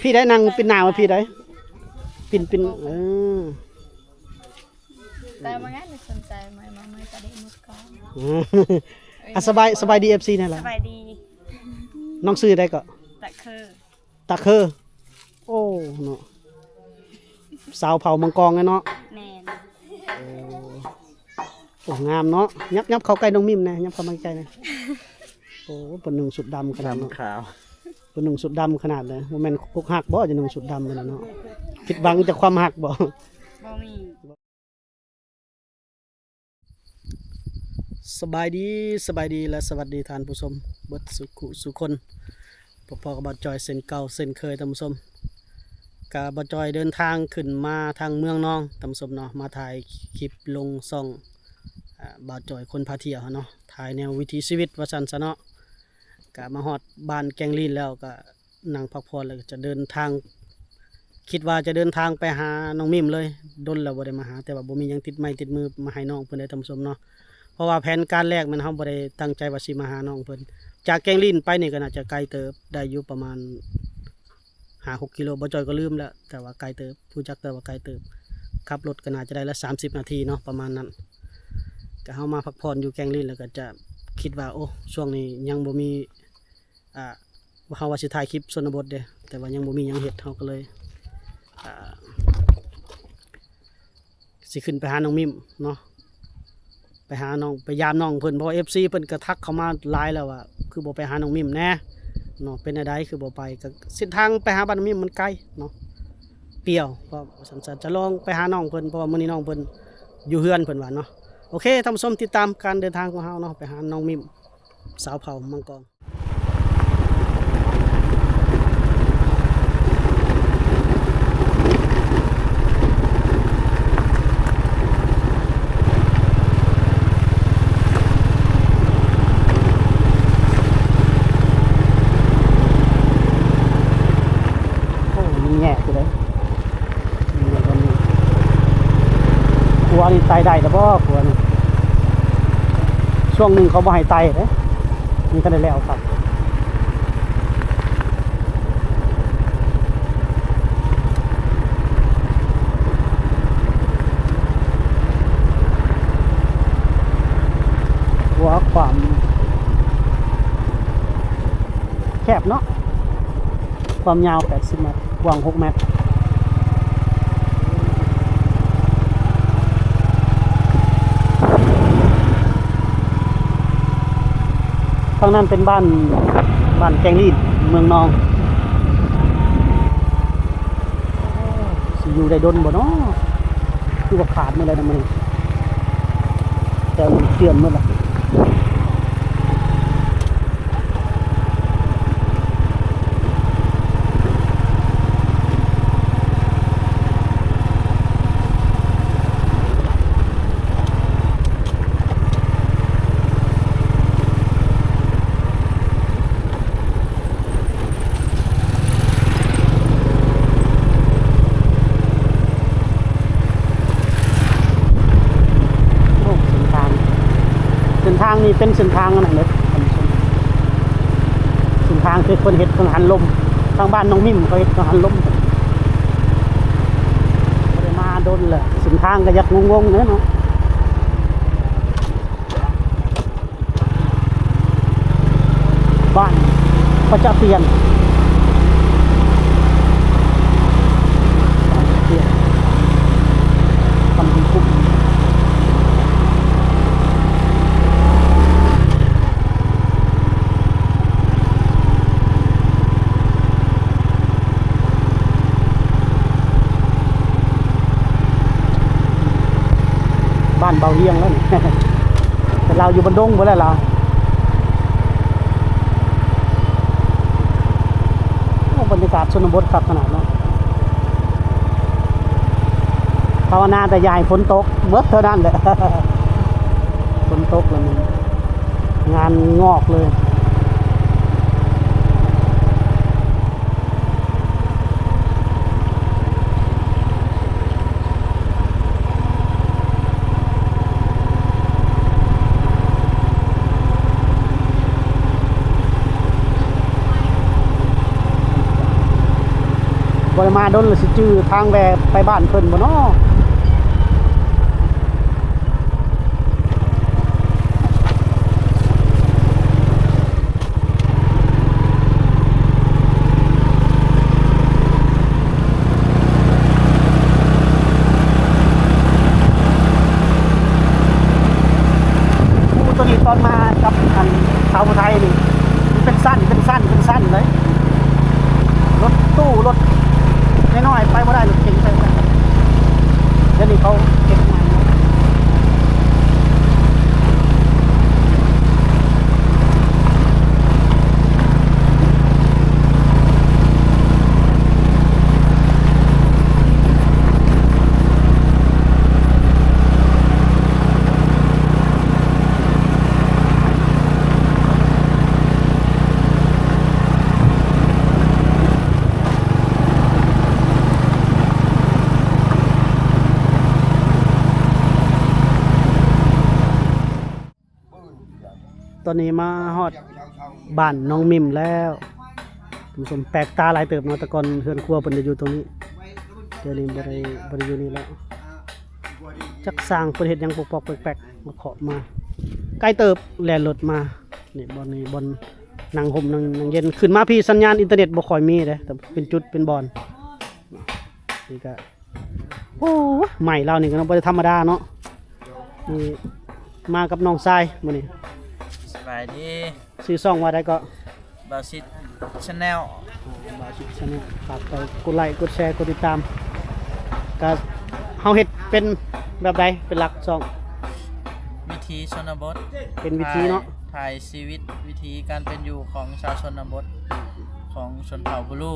พี่ได้นั่งเป็นหนาวพี่ได้ปินแต่บางงั้นไม่สนใจไม่จะได้หมดก่อน สบายดีFCนั่นแหละ สบายดี น้องซื้อได้ก็ตะเคอโอ้เนาะสาวเผามังกรไงเนาะแน่นโอ้งามเนาะยับเข้าใกล้น้องมิมนะยับเข้ามาใกล้นะโอ้ปนหนึ่งสุดดำขนาดขาวปนหนึ่งสุดดำขนาดเลยว่าแม่นพวกหักบ่จะหนึ่งสุดดำเลยเนาะคิดบังจากความหักบ่มีสบายดีและสวัสดีท่านผู้ชมเบิดสุคนพอๆกับบ่จอยเส้นเก่าเส้นเคยท่านผู้ชมกับบ่จอยเดินทางขึ้นมาทางเมืองนองท่านผู้ชมเนาะมาถ่ายคลิปลงซ่องบ่จอยคนพาเที่ยวเนาะถ่ายแนววิถีชีวิตว่าซั่นซะเนาะก็มาฮอดบ้านแกงลีนแล้วก็นั่งพักผ่อนแล้วก็จะเดินทางคิดว่าจะเดินทางไปหาน้องมิมเลยดนแล้วบ่ได้มาหาแต่ว่าบ่มีหยังติดไม้ติดมือมาให้น้องเพิ่นได้ท่านผู้ชมเนาะเพราะว่าแผนการแรกมันเฮาบ่ได้ตั้งใจว่าสิมาหาน้องเพิ่นจากแกงลีนไปนี่ก็น่าจะไกลเติบได้อยู่ประมาณ5-6 กิโลบ่จอยก็ลืมแล้วแต่ว่าไกลเติบผู้จักแต่ว่าไกลเติบขับรถก็น่าจะได้ละ30 นาทีเนาะประมาณนั้นก็เฮามาพักผ่อนอยู่แกงลีนแล้วก็จะคิดว่าโอ้ช่วงนี้ยังบ่มีเฮาว่าสิถ่ายคลิปชนบทเด้แต่ว่ายังบ่มีหยังเฮ็ดเฮาก็เลยสิขึ้นไปหาน้องมิมเนาะไปหาน้องไปยามน้องเพิ่นเพราะ FC เพิ่นก็ทักเข้ามาหลายแล้วว่าคือบ่ไปหาน้องมิมแน่เนาะเป็นอะไรคือบ่ไปก็เส้นทางไปหาบ้านน้องมิมมันไกลเนาะเปรี้ยวเพราะสันจะลองไปหาน้องเพิ่นเพราะว่ามื้อนี้น้องเพิ่นอยู่เฮือนเพิ่นว่าเนาะโอเคท่านผู้ชมติดตามการเดินทางของเฮาเนาะไปหาน้องมิมสาวเผ่ามังกรขัวนี่ไตได้แต่บ่ขัวนี่ช่วงหนึ่งเขาบ่ให้ไตเลยนี่ก็ได้แล้วครับขัวความแคบเนาะความยาว80 เมตรกว้าง6 เมตรทางนั้นเป็นบ้านแกงลีดเมืองนองสิอยู่ได้ดนบ่เนาะคือว่าขาดไม่ได้นะมันแต่มันเชื่อมเมื่อไหร่ทางนี้เป็นเส้นทางอะไรเลยเส้นทางคือคนเห็ดกังหันลมทางบ้านน้องมิมเขาเห็ดกังหันลมไม่ได้มาโดนเลยเส้นทางก็ยักงงๆเนาะบ้านก็จะเปลี่ยนทำดีคุ้มบ้านเบาเฮียงแล้วนี่ แต่เราอยู่บนดงบ่แล้วเราบรรยากาศชนบทครับขนาดนั้นภาวนาแต่ยายฝนตกเมื่อเท่านั้นแหละ ฝนตกแล้วมันงานงอกเลย บ่ได้มาดนแล้วสิจื้อทางแวไปบ้านเพิ่นบ่เนาะตัวนี้ตอนมากับอันชาวไทยนี่มันเป็นสั้นเลยรถตู้รถน้อยๆไปบ่ได้รถเก๋งไปบ่ได้เดี๋ยวนี้เขาเก็บมาเนาะตอนนี้มาฮอดบ้านน้องมิมแล้วคุณผู้ชมแปลกตาหลายเติบเนาะแต่ก่อนเฮือนครัวเพิ่นจะอยู่ตรงนี้เดี๋ยวนี้บ่ได้อยู่นี่แล้วจักสร้างเพิ่นเฮ็ดหยังปอกๆแปลกๆมาเคาะมาใกล้เติบแล่นรถมานี่บ่อนนี้บ่อนนั่งห่มนั่งเย็นขึ้นมาพี่สัญญาณอินเทอร์เน็ตบ่ค่อยมีเด้แต่เป็นจุดเป็นบ่อนนี่ก็โอ้ใหม่เรานี่ก็บ่ได้ธรรมดาเนาะนี่มากับน้องทรายมื้อนี้ สบายดี ซื้อซ่องว่าได้ก็ บาซิตชาแนล บาชิชนะฝากไปกดไลค์กดแชร์กดติดตามก็เฮาเฮ็ดเป็นแบบใดเป็นหลักซ่อง วิธีชนบท เป็นวิธีเนาะ ถ่ายชีวิตวิธีการเป็นอยู่ของชาวชนบทของชนเผ่าบุรู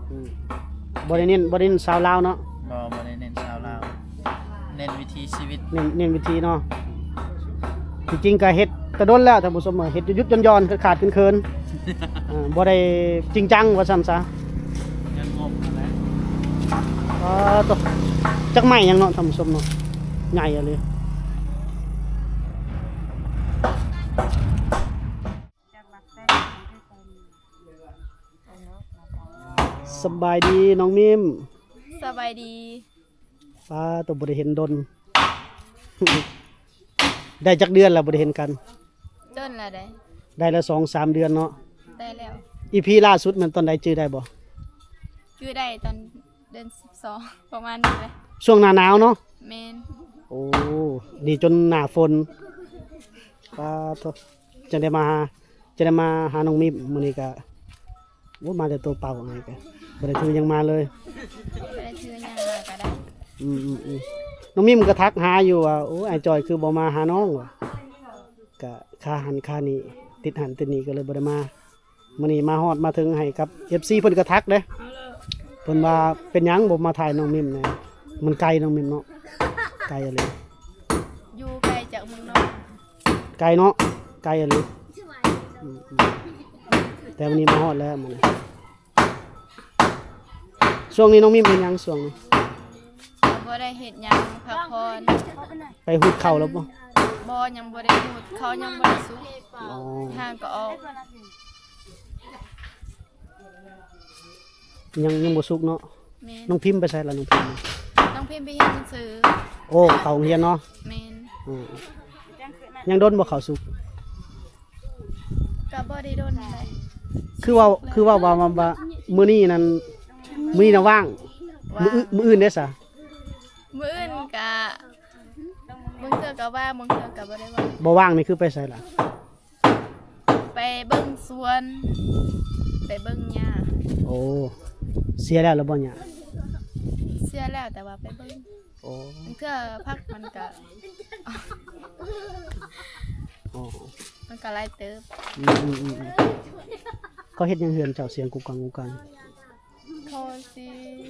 อืมบ่ได้เน้นชาวลาวเนาะ บ่ได้เน้นชาวลาวเน้นวิธีชีวิต เน้นวิธีเนาะที่จริงก็เฮ็ดแต่โดนแล้วท่านผู้ชมเฮ็ดยุดๆย่อนๆขาดๆเคินๆบ่ได้จริงจังว่าซั่นซะ เงินงบอะไร ตกจักไม้หยังเนาะท่านผู้ชมเนาะใหญ่อะเลยสบายดีน้องมิม สบายดี ป้าตัวบ่ได้เห็นดน ได้จักเดือนแล้วบ่ได้เห็นกัน จนละได้ ได้แล้ว2-3 เดือนเนาะ ได้แล้ว อีพีล่าสุดมันตอนใดจื้อได้บ่ อยู่ได้ตอนเดือน12ประมาณนี้เลย ช่วงหน้าหนาวเนาะ เมน โอ้ดีจนหน้าฝนป้าตัวจะได้มาหาน้องมิมมื้อนี้ก็โอ้มาแต่ตัวเปล่าไงก็บ่ได้ถือหยังมาเลย ไม่ได้ชื่อหยังมาก็ได้ น้องมิมก็ทักหาอยู่ว่าโอ้ไอ้จอยคือบ่มาหาน้องว่ะก็ค่าหันค่านี้ติดหันติดนี้ก็เลยบ่ได้มามื้อนี้มาฮอดมาถึงให้กับ FC เพิ่นก็ทักเด้เพิ่นว่าเป็นหยังบ่มาถ่ายน้องมิมแหน่มันไกลน้องมิมเนาะไกลอะเลย อยู่ไกลจากเมืองนอก ไกลเนาะไกลอะเลยแต่วันนี้มาฮอดแล้วมื้อนี้ช่วงนี้น้องมิมเป็นหยังช่วงนี้ บ่ได้เฮ็ดหยังพักผ่อน ไปหุดเข่าแล้วบ่ บ่ยังบ่ได้พูดเขายังบ่ได้สุก อ๋อ ทางก็ออก ยังบ่สุกเนาะ เมน น้องพิมพ์ไปใส่ละน้องพิมพ์ ต้องพิมพ์ไปเฮ็ดหนังสือ โอ้เข้าโรงเรียนเนาะ เมน อืมยังโดนบ่เข้าสุก ก็บ่ได้โดนอะไร คือว่ามื้อนี้นั่นมื้อนี้น่ะว่างมื้ออื่นเด้ซะ มื้ออื่นก็บางเทื่อก็ว่าบางเทื่อก็บ่ได้ว่า บ่ว่างนี่คือไปใส่ล่ะ ไปเบิ่งสวน ไปเบิ่งหญ้า โอ้เสียแล้วบ่เนี่ย เสียแล้วแต่ว่าไปเบิ่ง โอ้ บางเทื่อพักมันก็ อ๋อ มันก็หลายเติบ อืมเขาเฮ็ดหยังเฮือนเจ้าเสียงกุกกังเขาสิ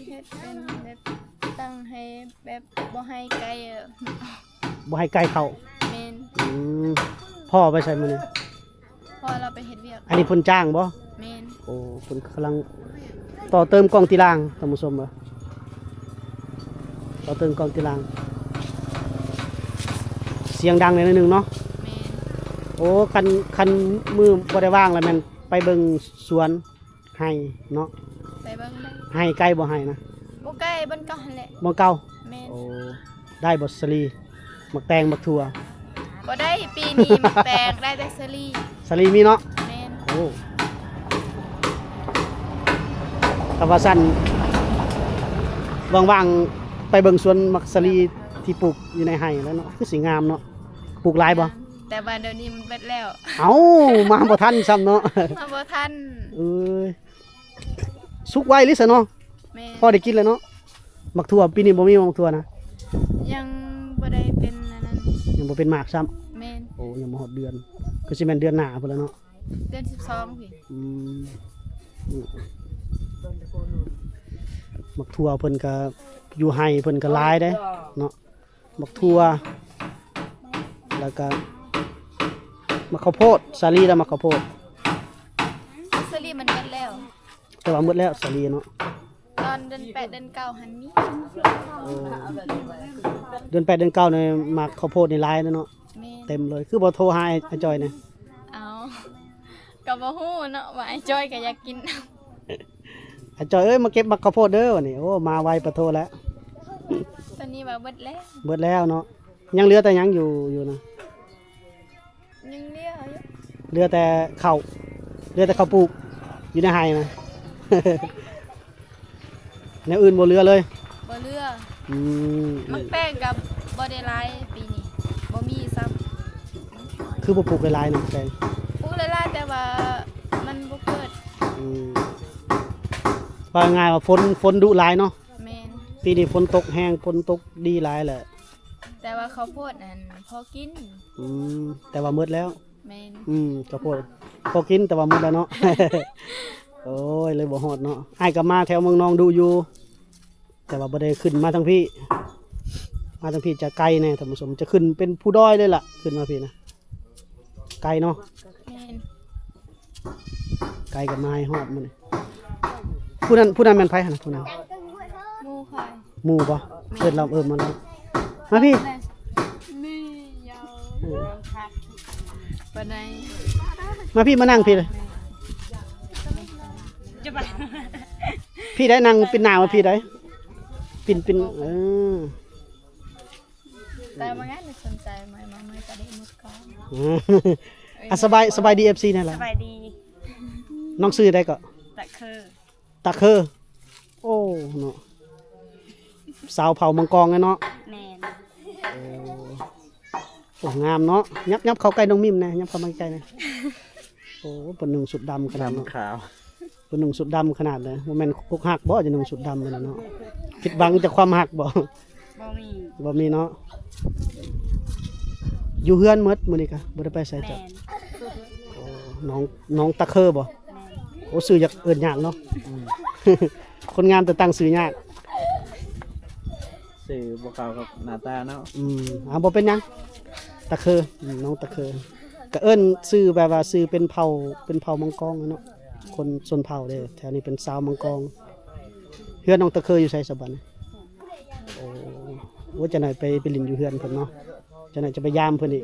เฮ็ดเป็นแบบตั้งให้แบบบ่ให้ไกลอะ บ่ให้ไกลเข้า แม่น อืมพ่อไปใส่มื้อนี้ พอเราไปเฮ็ดเวียก อันนี้เพิ่นจ้างบ่ แม่น โอ้เพิ่นกำลังต่อเติมกล้องตีรางท่านผู้ชมต่อเติมกล้องตีราง เสียงดังหน่อยนึงเนาะ แม่น โอ้คันมือบ่ได้ว่างแล้วแม่นไปเบิ่งสวนให้เนาะ ไปเบิ่งได้ ให้ใกล้บ่ให้นะ บ่ใกล้บ้านเก่าหั่นแหละ บ่เก่า แม่น โอ้ได้บ่สลีมักแตงมักถั่ว บ่ได้ปีนี้มักแตงได้แต่สลี สลีมีเนาะ แม่น โอ้ถ้าว่าสั้นว่างๆไปเบิ่งสวนมักสลีที่ปลูกอยู่ในไร่แล้วเนาะคือสิงามเนาะปลูกหลายบ่ แต่ว่าเดี๋ยวนี้มันเบิดแล้ว เอ้ามาบ่ทันซ้ำเนาะ มาบ่ทัน เอ้ยสุกไว้ลิซะเนาะ แม่น พอได้กินแล้วเนาะมักถั่วปีนี้บ่มีมักถั่วนะ ยังบ่ได้เป็นอันนั้น ยังบ่เป็นหมากซ้ำ แม่น โอ้ยังบ่ฮอดเดือนก็สิแม่นเดือนหน้าพุ่นแล้วเนาะ เดือน12พี่ อืมมักทั่วเพิ่นก็อยู่ไห้เพิ่นก็หลายเด้เนาะมักทั่วแล้วก็มักข้าวโพดสาลีแล้วมักข้าวโพด สลีมันเบิดแล้ว แต่ว่าหมดแล้วสาลีเนาะ ตอนเดือน8เดือน9หันนี้ เดือน8เดือน9นี่มักข้าวโพดนี่หลายเนาะ แม่น เต็มเลยคือบ่โทรหาไอ้จอยนี่ เอาก็บ่ฮู้เนาะว่าไอ้จอยก็อยากกิน ไอ้จอยเอ้ยมาเก็บมักข้าวโพดเด้อวันนี้โอ้มาไวปะโทแล้ว ตอนนี้ว่าเบิดแล้ว เบิดแล้วเนาะยังเหลือแต่หยังอยู่นะ ยังเลี้ยวอยู่ เหลือแต่ข้าวเหลือแต่ข้าวปลูกอยู่ในไห้นะ แนวอื่นบ่เหลือเลย บ่เลือ อืม มักแป้งกับบ่ได้หลายปีนี้บ่มีซ้ำ คือบ่ปลูกหลายๆนะแตง ปลูกหลายๆแต่ว่ามันบ่เกิด อืมว่าง่ายว่าฝนดุหลายเนาะ แม่น ปีนี้ฝนตกแห้งฝนตกดีหลายแหละ แต่ว่าข้าวโพดนั่นพอกิน อืมแต่ว่าหมดแล้ว แม่น ข้าวโพดพอกินแต่ว่าหมดแล้วเนาะ โอ้ยเลยบ่ฮอดเนาะอ้ายก็มาแถวเมืองนองดูอยู่ แต่ว่าบ่ได้ขึ้นมาทางพี่ มาทางพี่จะไกลแน่ท่านผู้ชมจะขึ้นเป็นผู้ด้อยเลยล่ะขึ้นมาพี่นะไกลเนาะ แม่น ไกลกับไม้ฮอดมันผู้นั้นแม่นไผหั่นน่ะผู้นั้น หมูควาย หมู่บ่เอิ้นเรามาแล้วมาพี่ นี่ยาวครับปานใด มาพี่มานั่งพี่เลย จะไป พี่ได้นั่งเป็นหน้ามาพี่ได้ปิ่นแต่บางงานไม่สนใจไม่ก็ได้หมดก่อน อ่ะสบายดี FC นั่นแหละ สบายดี น้องซื้อได้ก็ แต่คือ ตะเคอโอ้เนาะสาวเผามังกรไงเนาะ แม่น โอ้งามเนาะยับเข้าใกล้น้องมิมนะยับเข้ามาใกล้นะโอ้เพิ่นนุ่งสุดดำขนาดเนาะ ขาว เพิ่นนุ่งสุดดำขนาดเลยบ่แม่นอกหักบ่จะนุ่งสุดดำขนาดเนาะผิดหวังจากความหักบ่ บ่มี บ่มีเนาะอยู่เฮือนหมดมื้อนี้ก็บ่ได้ไปไสจ้ะโอ้น้องตะเคอบ่โอ้ชื่ออยากเอิ้นยากเนาะ คนงามแต่ตั้งชื่อยาก สื่อบ่ขาวกับหน้าตาเนาะ บ่เป็นหยังตะเคอน้องตะเคอก็เอิ้นชื่อแบบว่าชื่อเป็นเผ่ามังกรเนาะคนชนเผ่าเด้อแถวนี้เป็นสาวมังกรเฮือนน้องตะเคออยู่ไสสะบัดนี้โอ้ว่าจะไหนไปลินอยู่เฮือนเพิ่นเนาะจะไหนจะไปยามเพิ่นอีก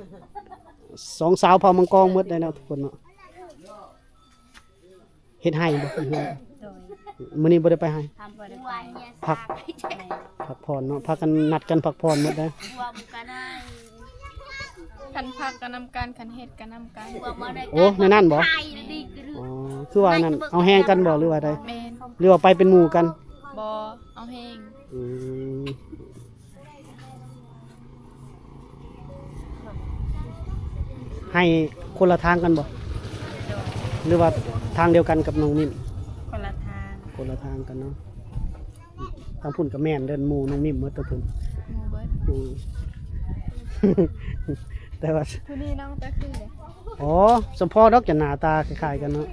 สองสาวเผ่ามังกรหมดได้เนาะทุกคนเนาะเฮ็ดให้บ่เฮือน โดย มื้อนี้บ่ได้ไปให้ ทำบ่ได้ไป พักผ่อนเนาะพากันนัดกันพักผ่อนหมดได้อ คันพักก็นำกันคันเฮ็ดก็นำกัน โอ้ในนั่นบ่อ๋อคือว่านั่นเอาแห้งกันบ่หรือว่าใด แม่น หรือว่าไปเป็นหมู่กัน บ่เอาแฮง อืมให้คนละทางกันบ่ โดย หรือว่าทางเดียวกันกับน้องนิ่ม คนละทาง คนละทางกันเนาะทางพุ่นกับแม่นเดินหมู่น้องนิ่มหมดตัวพุ่น หมู่เบิด อืม แต่ว่า ผู้นี้น้องตะคือเลย อ๋อสมพอดอกจะหน้าตาคล้ายๆกันเนาะ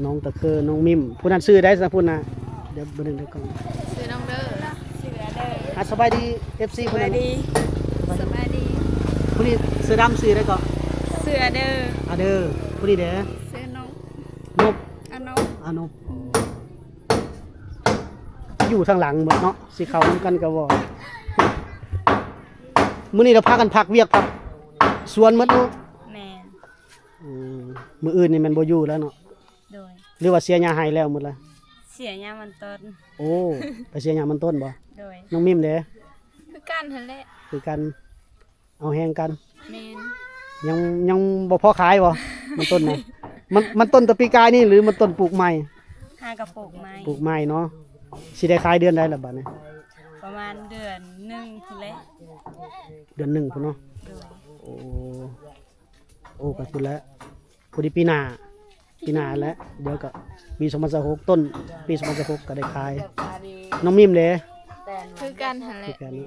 น้องตะเคอน้องมิมผู้นั้นซื้อได้ซะพุ่นน่ะเดี๋ยวบ่นึงเดี๋ยวก่อน ชื่อน้องเด้อชื่อเด้อ อ่ะสบายดี FC ส พุ่น บาย นั้น ดีสบายดี ผู้นี้เสื้อดำซื้อได้ก็ เสือเด้อ อ่ะเด้อผู้นี้เด้อ เสือน้อง นบ อันน้อง อ่ะนบอยู่ทางหลังหมดเนาะสิเข้านํกันก็บ่มื้อนี้เราพากันพักเวียกพักสวนหมดเนาะ แม่ มื้ออื่นนี่มันบ่อยู่แล้วเนาะ หรือว่าเสียหญ้าให้แล้วหมดละ เสียยามมันต้น โอ้ไปเสียหญ้ามันต้นบ่ โดย น้องมิมเด้ คือกันหั่นแหละ คือกันเอาแฮงกัน แม่น ยังบ่พอขายบ่มันต้นนะมันต้นแตะปีกายนี่หรือมันต้นปลูกใหม่ หากระปุกไม้ ปลูกใหม่เนาะสิได้ขายเดือนใดล่ะบัดนี้ ประมาณเดือนหนึ่งพุ่นแหละ เดือนหนึ่งพุ่นเนาะ โดย โอ้โอ้ก็พุ่นแล้วพอดีปีหน้าแล้วเดี๋ยวก็ปี2026ต้นปี2026ก็ได้ขายน้องมิมเด้ คือกันหั่นแห ปี ละ กายนี่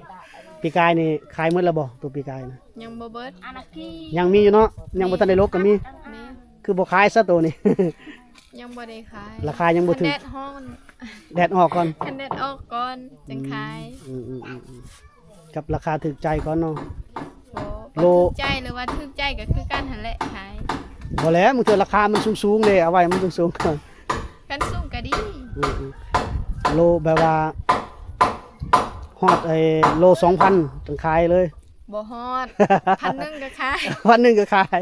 ปีกายนี่ขายหมดแล้วบ่ตัวปีกายนะ ยังบ่เบิด อานักพี่ ยังมีอยู่เนาะยังบ่ทันได้ลกก็มี แม่น คือบ่ขายซะตัวนี้ ยังบ่ได้ขาย ราคายังบ่ถึง คันแดดฮ้อน แดดออกก่อน คันแดดออกก่อนจึงขาย กับราคาถึกใจก่อนเนาะ บ่ โล ถูกใจหรือว่าถูกใจก็คือกันหั่นแหละขาย บ่แล้วมึงเจอราคามันสูงๆเลยเอาไว้มันสูงๆก่อน กันสูงก็ดี โลแบบว่าฮอดโล 2,000ถึงขายเลย บ่ฮอด 1,000ก็ขาย วันหนึงก็ขาย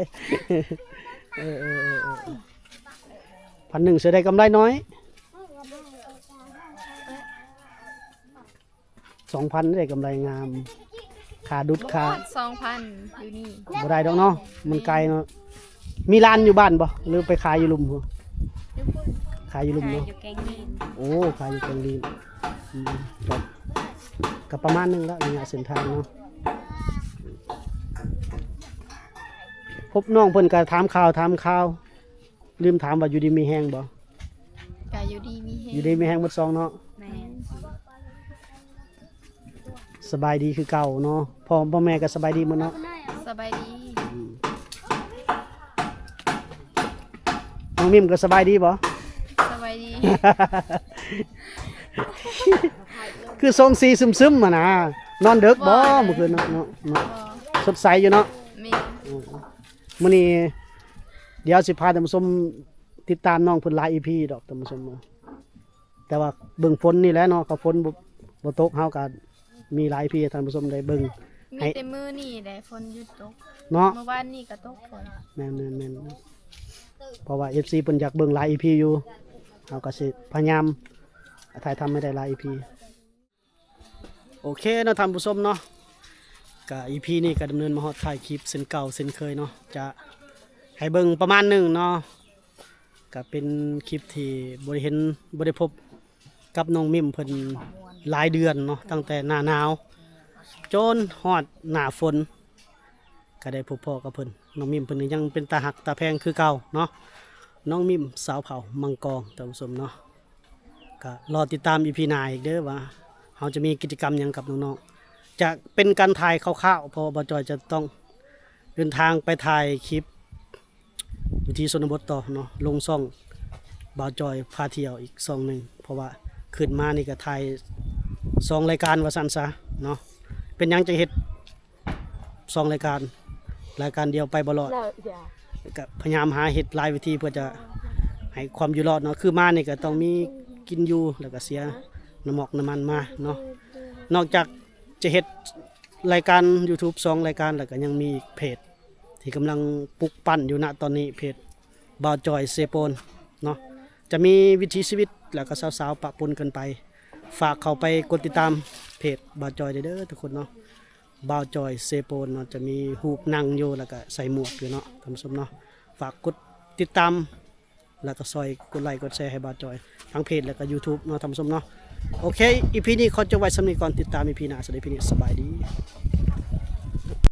พันหนึ่งเสียได้กำไรน้อย 2,000ได้กำไรงามขาดุด บ่ ขา ฮอด 2,000อยู่นี่ บ่ได้ดอกเนาะมันไกลเนาะมีร้านอยู่บ้านบ่หรือไปขายอยู่ลุมบ่ อยู่พุ่น ขายอยู่ลุม ขาย เนาะ อยู่แกงดิน โอ้ขายอยู่ตรงนี้ครับกับประมาณนึงแล้วระยะเส้นทางเนาะพบน้องเพิ่นก็ถามข่าวลืมถามว่าอยู่ดีมีแฮงบ่ ก็อยู่ดีมีแฮ อยู่ดีมีแฮงหมดซองเนาะ แม่ สบายดีคือเก่าเนาะพ่อแม่ก็สบายดีหมดเนาะ สบายดี น้องมิมก็สบายดีบ่ สบายดี คือทรงสีซึมๆอ่ะนะนอนดึกบ่เมื่อคืนเนาะบ่ สดใสอยู่เนาะ แม่ มื้อนี้เดี๋ยวสิพาท่านผู้ชมติดตามน้องเพิ่นหลาย EP ดอกท่านผู้ชมแต่ว่าเบิ่งฝนนี่แหละเนาะก็ฝนบ่ตกเฮาก็มีหลาย EP ให้ท่านผู้ชมได้เบิ่ง มีแต่มื้อนี้แหละฝนหยุดตก เนาะ เมื่อวานนี้ก็ตกฝน แม่นเพราะว่า FC เพิ่นอยากเบิ่งหลาย EP อยู่เฮาก็สิพยายามถ่ายทำให้ได้หลาย EP โอเคเนาะท่านผู้ชมเนาะก็ EP นี้ก็ดำเนินมาฮอดถ่ายคลิปเส้นเก่าเส้นเคยเนาะจะให้เบิ่งประมาณหนึงเนาะก็เป็นคลิปที่บ่ได้พบกับน้องมิมเพิ่นหลายเดือนเนาะตั้งแต่หน้าหนาวจนฮอดหน้าฝนก็ได้พบพ่อกับเพิ่นน้องมิมเพิ่นยังเป็นตาหักตาแพงคือเก่าเนาะน้องมิมสาวเผ่ามังกรท่านผู้ชมเนาะก็รอติดตาม EP หน้าอีกเด้อว่าเราจะมีกิจกรรมหยังกับน้องๆจะเป็นการถ่ายคร่าวๆเพราะว่าบ่จอยจะต้องเดินทางไปถ่ายคลิปอยู่ที่ชนบทต่อเนาะลงซ่องบ่าวจอยพาเที่ยวอีกซ่องหนึงเพราะว่าขึ้นมานี่ก็ถ่าย2รายการว่าซั่นซะเนาะเป็นหยังจะเฮ็ด2รายการเดียวไปบ่รอดก็พยายามหาเฮ็ดหลายวิธีเพื่อจะให้ความอยู่รอดเนาะคือมานี่ก็ต้องมีกินอยู่แล้วก็เสียน้ำหมอกน้ำมันมาเนาะนอกจากจะเฮ็ดรายการ YouTube 2รายการแล้วก็ยังมีอีกเพจที่กำลังปลุกปั้นอยู่ณตอนนี้เพจบ่าวจอยเซโปนเนาะจะมีวิถีชีวิตแล้วก็สาวๆปะปนกันไป ฝากเข้าไปกดติดตามเพจบ่าวจอยเด้อทุกคนเนาะบ่าวจอยเซโปนเนาะจะมีรูปนั่งอยู่แล้วก็ใส่หมวกอยู่เนาะท่านผู้ชมเนาะฝากกดติดตามแล้วก็ซอยกดไลค์กดแชร์ให้บ่าวจอยทั้งเพจแล้วก็ YouTube เนาะท่านผู้ชมเนาะโอเคอีพีนี้เขาจะไว้สำหรับก่อนติดตามอีพีหน้าสวัสดีพี่นี้สบายดี